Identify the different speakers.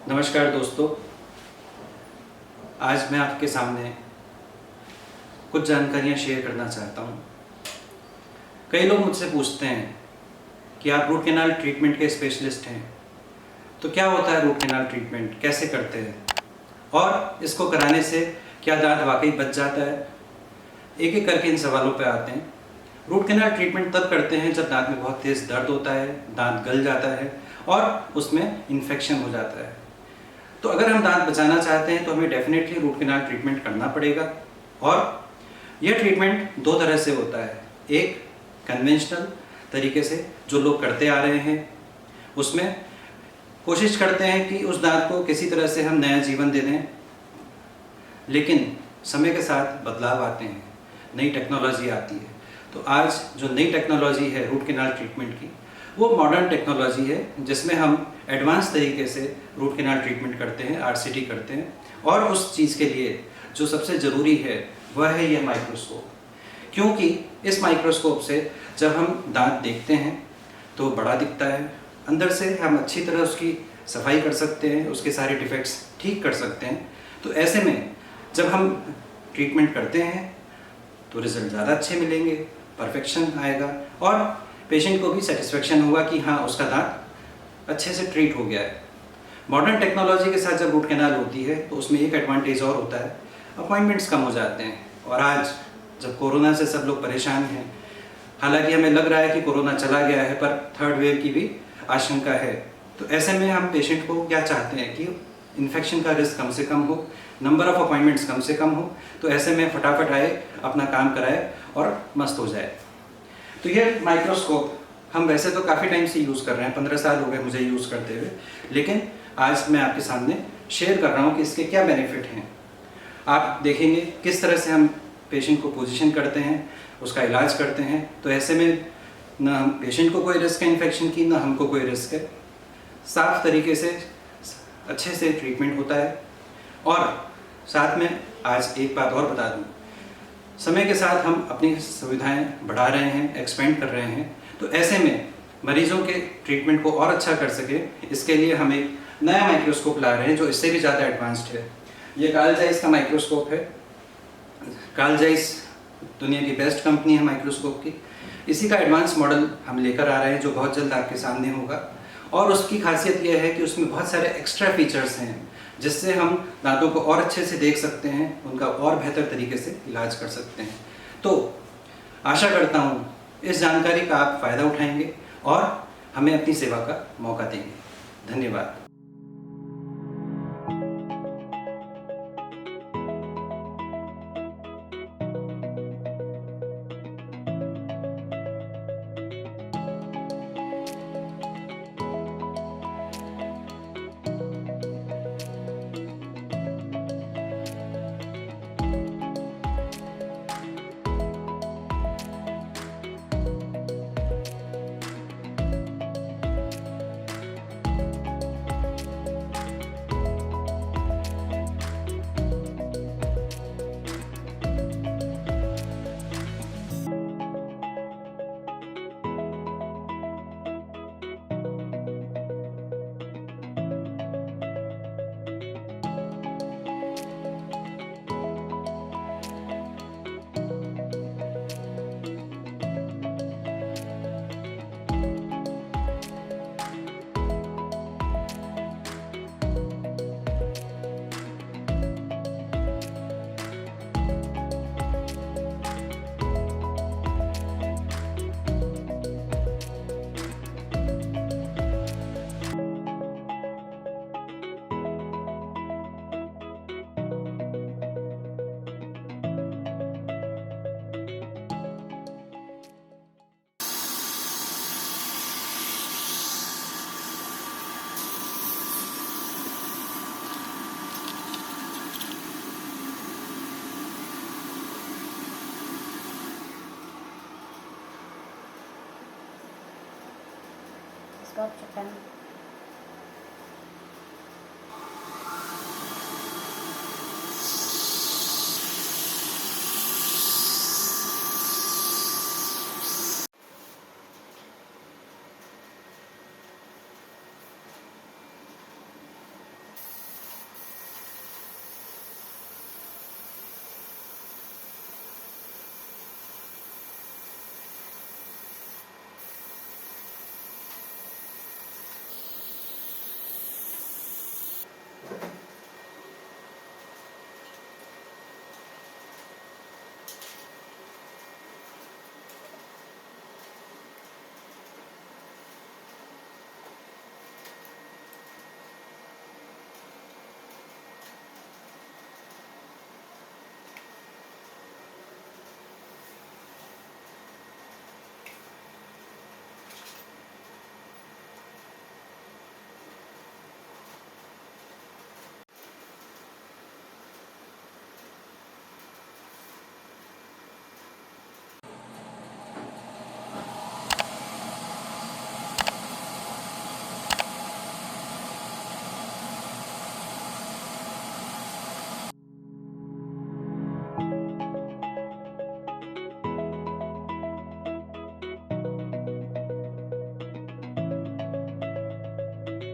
Speaker 1: नमस्कार दोस्तों, आज मैं आपके सामने कुछ जानकारियाँ शेयर करना चाहता हूँ। कई लोग मुझसे पूछते हैं कि आप रूट कैनाल ट्रीटमेंट के स्पेशलिस्ट हैं, तो क्या होता है रूट कैनाल ट्रीटमेंट, कैसे करते हैं और इसको कराने से क्या दांत वाकई बच जाता है। एक एक करके इन सवालों पर आते हैं। रूट कैनाल ट्रीटमेंट तब करते हैं जब दांत में बहुत तेज़ दर्द होता है, दांत गल जाता है और उसमें इन्फेक्शन हो जाता है। तो अगर हम दांत बचाना चाहते हैं तो हमें डेफिनेटली रूट कैनाल ट्रीटमेंट करना पड़ेगा। और यह ट्रीटमेंट दो तरह से होता है। एक कन्वेंशनल तरीके से जो लोग करते आ रहे हैं, उसमें कोशिश करते हैं कि उस दांत को किसी तरह से हम नया जीवन दे दें, लेकिन समय के साथ बदलाव आते हैं, नई टेक्नोलॉजी आती है। तो आज जो नई टेक्नोलॉजी है रूट कैनाल ट्रीटमेंट की, वो मॉडर्न टेक्नोलॉजी है जिसमें हम एडवांस तरीके से रूट कैनाल ट्रीटमेंट करते हैं, आरसीटी करते हैं। और उस चीज़ के लिए जो सबसे ज़रूरी है वह है ये माइक्रोस्कोप, क्योंकि इस माइक्रोस्कोप से जब हम दांत देखते हैं तो बड़ा दिखता है, अंदर से हम अच्छी तरह उसकी सफाई कर सकते हैं, उसके सारे डिफेक्ट्स ठीक कर सकते हैं। तो ऐसे में जब हम ट्रीटमेंट करते हैं तो रिज़ल्ट ज़्यादा अच्छे मिलेंगे, परफेक्शन आएगा और पेशेंट को भी सेटिस्फेक्शन होगा कि हाँ, उसका दांत अच्छे से ट्रीट हो गया है। मॉडर्न टेक्नोलॉजी के साथ जब रूट कैनाल होती है तो उसमें एक एडवांटेज और होता है, अपॉइंटमेंट्स कम हो जाते हैं। और आज जब कोरोना से सब लोग परेशान हैं, हालांकि हमें लग रहा है कि कोरोना चला गया है, पर थर्ड वेव की भी आशंका है। तो ऐसे में हम पेशेंट को क्या चाहते हैं कि इन्फेक्शन का रिस्क कम से कम हो, नंबर ऑफ अपॉइंटमेंट्स कम से कम हो। तो ऐसे में फटाफट आए, अपना काम कराए और मस्त हो जाए। तो ये माइक्रोस्कोप हम वैसे तो काफ़ी टाइम से यूज़ कर रहे हैं, 15 साल हो गए मुझे यूज़ करते हुए, लेकिन आज मैं आपके सामने शेयर कर रहा हूँ कि इसके क्या बेनिफिट हैं। आप देखेंगे किस तरह से हम पेशेंट को पोजीशन करते हैं, उसका इलाज करते हैं। तो ऐसे में ना हम पेशेंट को कोई रिस्क है इन्फेक्शन की, ना हमको कोई रिस्क है। साफ तरीके से अच्छे से ट्रीटमेंट होता है। और साथ में आज एक बात और बता दूँ, समय के साथ हम अपनी सुविधाएं बढ़ा रहे हैं, एक्सपेंड कर रहे हैं। तो ऐसे में मरीजों के ट्रीटमेंट को और अच्छा कर सके, इसके लिए हम एक नया माइक्रोस्कोप ला रहे हैं जो इससे भी ज़्यादा एडवांस्ड है। ये कार्ल ज़ाइस का माइक्रोस्कोप है। कार्ल ज़ाइस दुनिया की बेस्ट कंपनी है माइक्रोस्कोप की। इसी का एडवांस मॉडल हम लेकर आ रहे हैं जो बहुत जल्द आपके सामने होगा। और उसकी खासियत यह है कि उसमें बहुत सारे एक्स्ट्रा फीचर्स हैं जिससे हम दांतों को और अच्छे से देख सकते हैं, उनका और बेहतर तरीके से इलाज कर सकते हैं। तो आशा करता हूँ इस जानकारी का आप फ़ायदा उठाएंगे और हमें अपनी सेवा का मौका देंगे। धन्यवाद।
Speaker 2: Stop Japan.